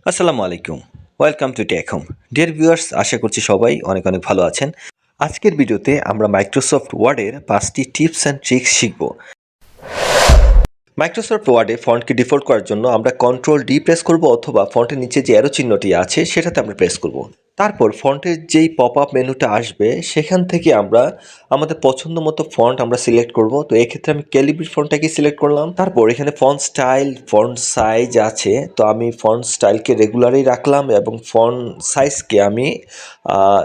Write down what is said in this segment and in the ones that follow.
আসসালামু আলাইকুম। Welcome to tech home. Dear viewers, আশা করছি সবাই অনেক অনেক ভালো আছেন। আজকের ভিডিওতে আমরা মাইক্রোসফট ওয়ার্ডের 5টি টিপস অ্যান্ড ট্রিক্স শিখব। মাইক্রোসফট ওয়ার্ডে ফন্টকে ডিফল্ট করার জন্য আমরা কন্ট্রোল ডি প্রেস করব অথবা ফন্টের নিচে যে অ্যারো চিহ্নটি আছে সেটাতে আমরা প্রেস করব। তারপর ফন্টের যেই পপ আপ মেনুটা আসবে সেখান থেকে আমরা আমাদের পছন্দ মতো ফন্ট আমরা সিলেক্ট করব। তো এক্ষেত্রে আমি ক্যালিব্রি ফন্টটাকে সিলেক্ট করলাম। তারপর এখানে ফন্ট স্টাইল, ফন্ট সাইজ আছে, তো আমি ফন্ট স্টাইলকে রেগুলারই রাখলাম এবং ফন্ট সাইজকে আমি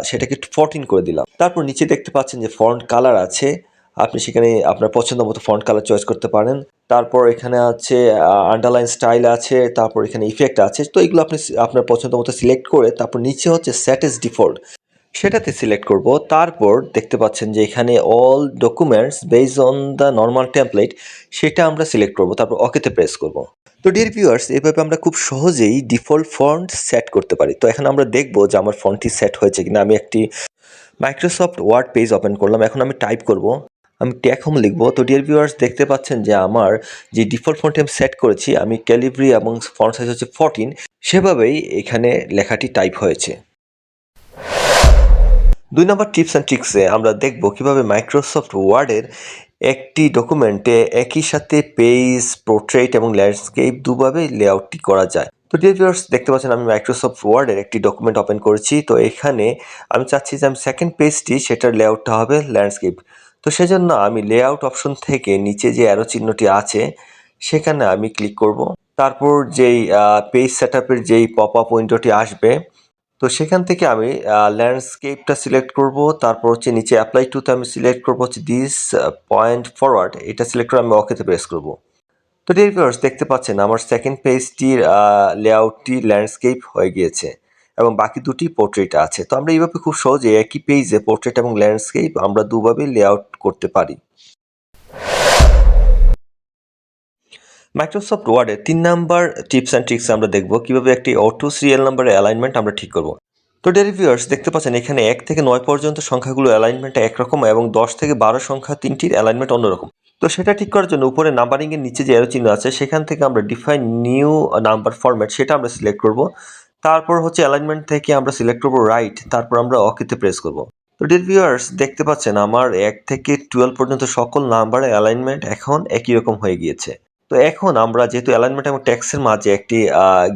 সেটাকে 14 করে দিলাম। তারপর নিচে দেখতে পাচ্ছেন যে ফন্ট কালার আছে, আপনি সেখানে আপনার পছন্দ মতো ফন্ট কালার চয়েস করতে পারেন। তারপর এখানে আছে আন্ডারলাইন স্টাইল আছে, তারপর এখানে ইফেক্ট আছে। তো এগুলো আপনি আপনার পছন্দ মতো সিলেক্ট করে তারপর নিচে হচ্ছে সেট এস ডিফল্ট, সেটাতে সিলেক্ট করব। তারপর দেখতে পাচ্ছেন যে এখানে all documents based on the normal template, সেটা আমরা সিলেক্ট করব, তারপর ওকেতে প্রেস করব। তো ডিয়ার ভিউয়ার্স, এভাবে আমরা খুব সহজেই ডিফল্ট ফন্ট সেট করতে পারি। তো এখন আমরা দেখব যে আমার ফন্টটি সেট হয়েছে কিনা। আমি একটি মাইক্রোসফট ওয়ার্ড পেজ ওপেন করলাম। এখন আমি টাইপ করব, আমি টেক হোম লিখব। তো ডিয়ার ভিউয়ার্স, দেখতে পাচ্ছেন যে আমার যে ডিফল্ট ফন্টে আমি সেট করেছি, আমি ক্যালিব্রি এবং ফন্ট সাইজ হচ্ছে 14, সেভাবেই এখানে লেখাটি টাইপ হয়েছে। 2 নম্বর টিপস অ্যান্ড ট্রিক্সে আমরা দেখব কিভাবে মাইক্রোসফট ওয়ার্ডের একটি ডকুমেন্টে একই সাথে পেজ, পোর্ট্রেট এবং ল্যান্ডস্কেপ দুভাবে লেআউটটি করা যায়। তো ডিয়ার ভিউয়ার্স, দেখতে পাচ্ছেন আমি মাইক্রোসফট ওয়ার্ডের একটি ডকুমেন্ট ওপেন করেছি। তো এখানে আমি চাচ্ছি যে আমি সেকেন্ড পেজটি সেটার লেআউটটা হবে ল্যান্ডস্কেপ। তো সেজন্য আমি লেআউট অপশন থেকে নিচে যে অ্যারো চিহ্নটি আছে সেখানে আমি ক্লিক করব। তারপর যেই পেজ সেটআপের যেই পপ আপ উইন্ডোটি আসবে, তো সেখান থেকে আমি ল্যান্ডস্কেপটা সিলেক্ট করব। তারপর হচ্ছে নিচে অ্যাপ্লাই টুতে আমি সিলেক্ট করব হচ্ছে দিস পয়েন্ট ফরওয়ার্ড, এটা সিলেক্ট করে আমি ওকেতে প্রেস করব। তো ডিয়ার ভিউয়ার্স, দেখতে পাচ্ছেন আমার সেকেন্ড পেজটির লেআউটটি ল্যান্ডস্কেপ হয়ে গিয়েছে এবং বাকি দুটি পোর্ট্রেট আছে। তো আমরা এইভাবে খুব সহজে একই পেজে পোর্ট্রেট এবং ল্যান্ডস্কেপ আমরা দুভাবে লেআউট করতে পারি। মাইক্রোসফট ওয়ার্ডের 3 নাম্বার টিপস অ্যান্ড ট্রিক্স আমরা দেখব কিভাবে একটি অটো সিরিয়াল নাম্বারের অ্যালাইনমেন্ট আমরা ঠিক করব। তো ডিয়ার ভিউয়ার্স, দেখতে পাচ্ছেন এখানে 1 থেকে 9 পর্যন্ত সংখ্যাগুলো অ্যালাইনমেন্ট একরকম এবং 10 থেকে 12 সংখ্যা তিনটির অ্যালাইনমেন্ট অন্যরকম। তো সেটা ঠিক করার জন্য উপরে নাম্বারিং এর নিচে যে অ্যারো চিহ্ন আছে সেখান থেকে আমরা ডিফাইন নিউ নাম্বার ফরম্যাট, সেটা আমরা সিলেক্ট করব। তারপর হচ্ছে অ্যালাইনমেন্ট থেকে আমরা সিলেক্ট করব রাইট, তারপর আমরা ওকেতে প্রেস করব। তো ডিয়ার ভিউয়ার্স, দেখতে পাচ্ছেন আমার 1 থেকে 12 পর্যন্ত সকল নাম্বারের অ্যালাইনমেন্ট এখন একই রকম হয়ে গিয়েছে। তো এখন আমরা যেহেতু অ্যালাইনমেন্ট এবং টেক্সটের মাঝে একটি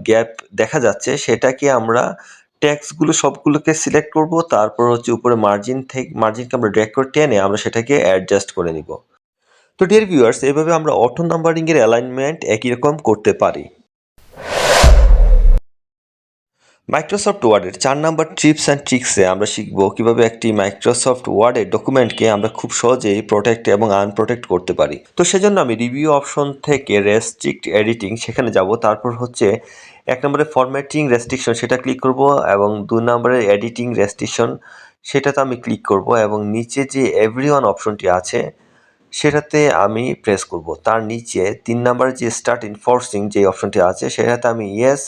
গ্যাপ দেখা যাচ্ছে, সেটাকে আমরা টেক্সটগুলো সবগুলোকে সিলেক্ট করব। তারপর হচ্ছে উপরে মার্জিনকে আমরা ড্র্যাগ করে টেনে আমরা সেটাকে অ্যাডজাস্ট করে নিব। তো ডিয়ার ভিউয়ার্স, এভাবে আমরা অটো নাম্বারিং এর অ্যালাইনমেন্ট একই রকম করতে পারি। মাইক্রোসফট ওয়ার্ডের 4 নাম্বার টিপস অ্যান্ড ট্রিক্সে আমরা শিখব কিভাবে একটি মাইক্রোসফট ওয়ার্ডের ডকুমেন্টকে আমরা খুব সহজেই প্রোটেক্ট এবং আনপ্রোটেক্ট করতে পারি। তো সেজন্য আমি রিভিউ অপশন থেকে রেস্ট্রিক্ট এডিটিং সেখানে যাব। তারপর হচ্ছে 1 নম্বরে ফরম্যাটিং রেস্ট্রিকশন, সেটা ক্লিক করব এবং 2 নম্বরে এডিটিং রেস্ট্রিকশন, সেটাতে আমি ক্লিক করব এবং নিচে যে এভরিওয়ান অপশনটি আছে সেটাতে আমি প্রেস করব। তার নিচে 3 নাম্বারে যে স্টার্ট এনফোর্সিং যে অপশনটি আছে সেটাতে আমি ইয়েস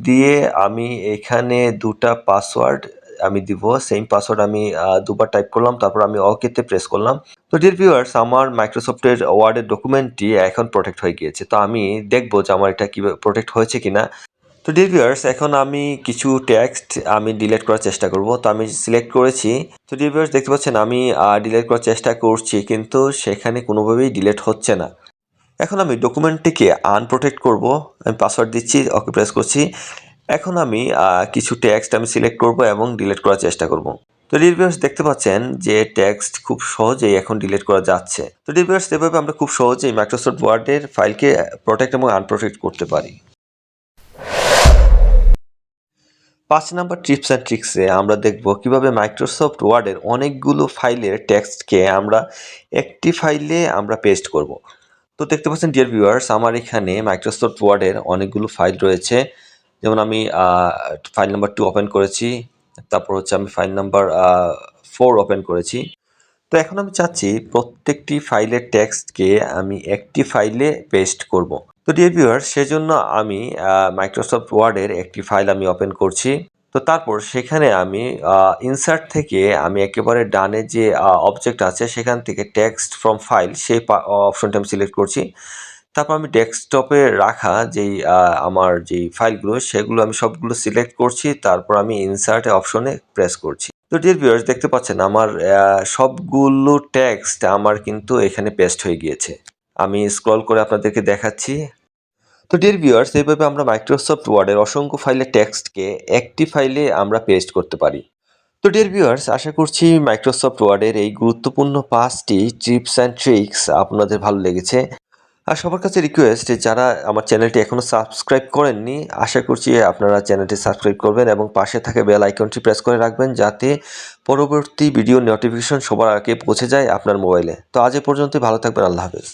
দিয়ে আমি এখানে 2টা পাসওয়ার্ড আমি দিব। সেম পাসওয়ার্ড আমি দুবার টাইপ করলাম, তারপর আমি ওকেতে প্রেস করলাম। তো ডিয়ার ভিউয়ার্স, আমার মাইক্রোসফটের ওয়ার্ডের ডকুমেন্টটি এখন প্রোটেক্ট হয়ে গিয়েছে। তো আমি দেখব যে আমার এটা কিভাবে প্রোটেক্ট হয়েছে কিনা। তো ডিয়ার ভিউয়ার্স, এখন আমি কিছু টেক্সট আমি ডিলিট করার চেষ্টা করব। তো আমি সিলেক্ট করেছি। তো ডিয়ার ভিউয়ার্স, দেখতে পাচ্ছেন আমি ডিলিট করার চেষ্টা করছি কিন্তু সেখানে কোনোভাবেই ডিলিট হচ্ছে না। এখন আমি ডকুমেন্টটিকে আনপ্রোটেক্ট করব। আমি পাসওয়ার্ড দিচ্ছি, ওকে প্রেস করছি। এখন আমি কিছু টেক্সট আমি সিলেক্ট করব এবং ডিলিট করার চেষ্টা করব। তো ডিয়ার ভিউয়ার্স, দেখতে পাচ্ছেন যে টেক্সট খুব সহজেই এখন ডিলিট করা যাচ্ছে। তো ডিয়ার ভিউয়ার্স, এভাবে আমরা খুব সহজেই মাইক্রোসফট ওয়ার্ডের ফাইলকে প্রোটেক্ট এবং আনপ্রোটেক্ট করতে পারি। 5 নাম্বার টিপস অ্যান্ড ট্রিক্সে আমরা দেখব কিভাবে মাইক্রোসফট ওয়ার্ডের অনেকগুলো ফাইলের টেক্সটকে আমরা একটি ফাইলে আমরা পেস্ট করব। তো দেখতে পাচ্ছেন ডিয়ার ভিউয়ার্স, আমার এখানে মাইক্রোসফট ওয়ার্ডের অনেকগুলো ফাইল রয়েছে। যেমন আমি ফাইল নাম্বার 2 ওপেন করেছি, তারপর হচ্ছে আমি ফাইল নাম্বার 4 ওপেন করেছি। তো এখন আমি চাচ্ছি প্রত্যেকটি ফাইলের টেক্সটকে আমি একটি ফাইলে পেস্ট করব। তো ডিয়ার ভিউয়ার্স, সেজন্য আমি মাইক্রোসফট ওয়ার্ডের একটি ফাইল আমি ওপেন করছি। তো তারপর সেখানে আমি ইনসার্ট থেকে আমি একেবারে ডানে যে অবজেক্ট আছে সেখান থেকে টেক্সট ফ্রম ফাইল সেই অপশনটা আমি সিলেক্ট করছি। তারপর আমি ডেস্কটপে রাখা যেই আমার যেই ফাইলগুলো সেগুলো আমি সবগুলো সিলেক্ট করছি, তারপর আমি ইনসার্ট অপশনে প্রেস করছি। তো ডিয়ার ভিউয়ার্স দেখতে পাচ্ছেন আমার সবগুলো টেক্সট আমার কিন্তু এখানে পেস্ট হয়ে গিয়েছে। আমি স্ক্রল করে আপনাদেরকে দেখাচ্ছি। তো ডিয়ার ভিউয়ার্স এইভাবে আমরা মাইক্রোসফট ওয়ার্ডের অসংখ্য ফাইলের টেক্সটকে একটি ফাইলে আমরা পেস্ট করতে পারি। তো ডিয়ার ভিউয়ার্স আশা করছি মাইক্রোসফট ওয়ার্ডের এই গুরুত্বপূর্ণ 5টি টিপস অ্যান্ড ট্রিক্স আপনাদের ভালো লেগেছে। আর সবার কাছে রিকোয়েস্ট যারা আমার চ্যানেলটি এখনও সাবস্ক্রাইব করেননি, আশা করছি আপনারা চ্যানেলটি সাবস্ক্রাইব করবেন এবং পাশে থাকা বেল আইকনটি প্রেস করে রাখবেন যাতে পরবর্তী ভিডিও নোটিফিকেশন সবার আগে পৌঁছে যায় আপনার মোবাইলে। তো আজ এ পর্যন্তই, ভালো থাকবেন। আল্লাহ হাফেজ।